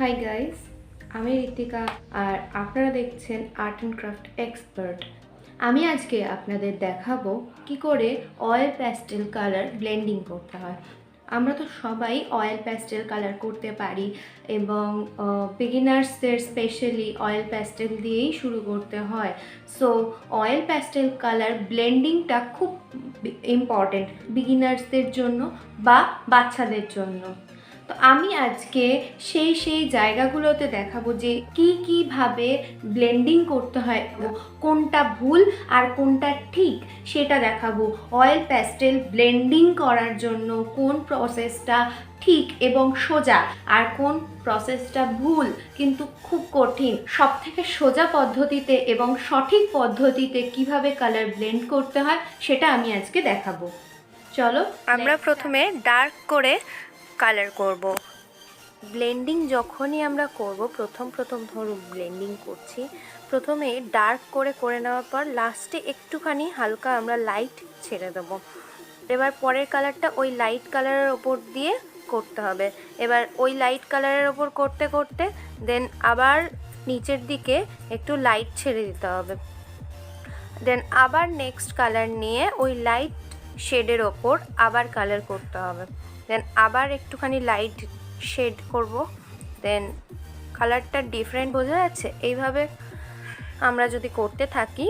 Hi guys, আমি ঋতিকা আর আপনারা দেখছেন আর্ট অ্যান্ড ক্রাফট এক্সপার্ট। আমি আজকে আপনাদের দেখাবো কি করে অয়েল প্যাস্টেল কালার ব্লেন্ডিং করতে হয়। আমরা তো সবাই অয়েল প্যাস্টেল কালার করতে পারি এবং বিগিনার্সদের স্পেশালি অয়েল প্যাস্টেল দিয়েই শুরু করতে হয়। সো অয়েল প্যাস্টেল কালার ব্লেন্ডিংটা খুব ইম্পর্টেন্ট বিগিনার্সদের জন্য বা বাচ্চাদের জন্য। তো আমি আজকে সেই জায়গাগুলোতে দেখাবো যে কীভাবে ব্লেন্ডিং করতে হয়, কোনটা ভুল আর কোনটা ঠিক সেটা দেখাবো। অয়েল প্যাস্টেল ব্লেন্ডিং করার জন্য কোন প্রসেসটা ঠিক এবং সোজা আর কোন প্রসেসটা ভুল কিন্তু খুব কঠিন। সবথেকে সোজা পদ্ধতিতে এবং সঠিক পদ্ধতিতে কিভাবে কালার ব্লেন্ড করতে হয় সেটা আমি আজকে দেখাবো। চলো আমরা প্রথমে ডার্ক করে কালার করব। ব্লেন্ডিং যখনই আমরা করব, প্রথম ধরুন ব্লেন্ডিং করছি, প্রথমে ডার্ক করে নেওয়ার পর লাস্টে একটুখানি হালকা আমরা লাইট ছেড়ে দেবো। এবার পরের কালারটা ওই লাইট কালারের ওপর দিয়ে করতে হবে। এবার ওই লাইট কালারের ওপর করতে করতে দেন আবার নিচের দিকে একটু লাইট ছেড়ে দিতে হবে। দেন আবার নেক্সট কালার নিয়ে ওই লাইট শেডের ওপর আবার কালার করতে হবে। দেন আবার একটুখানি লাইট শেড করব। দেন কালারটা ডিফারেন্ট বোঝা যাচ্ছে। এইভাবে আমরা যদি করতে থাকি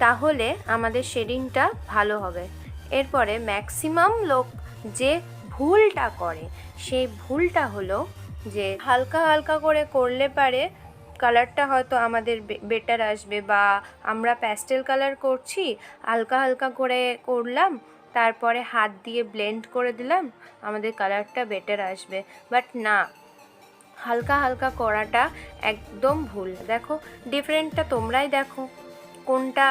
তাহলে আমাদের শেডিংটা ভালো হবে। এরপরে ম্যাক্সিমাম লোক যে ভুলটা করে সেই ভুলটা হলো যে হালকা হালকা করে করলে পারে কালারটা হয়তো আমাদের বেটার আসবে, বা আমরা প্যাস্টেল কালার করছি হালকা হালকা করে করলাম, তারপরে হাত দিয়ে ব্লেন্ড করে দিলাম, আমাদের কালারটা বেটার আসবে। বাট না, হালকা হালকা করাটা একদম ভুল। দেখো ডিফারেন্টটা তোমরাই দেখো, কোনটা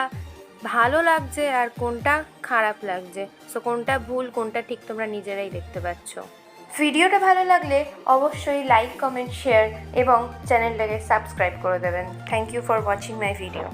ভালো লাগছে আর কোনটা খারাপ লাগছে। সো কোনটা ভুল কোনটা ঠিক তোমরা নিজেরাই দেখতে পাচ্ছ। ভিডিওটা ভালো লাগলে অবশ্যই লাইক, কমেন্ট, শেয়ার এবং চ্যানেলটাকে সাবস্ক্রাইব করে দেবেন। Thank you for watching my video.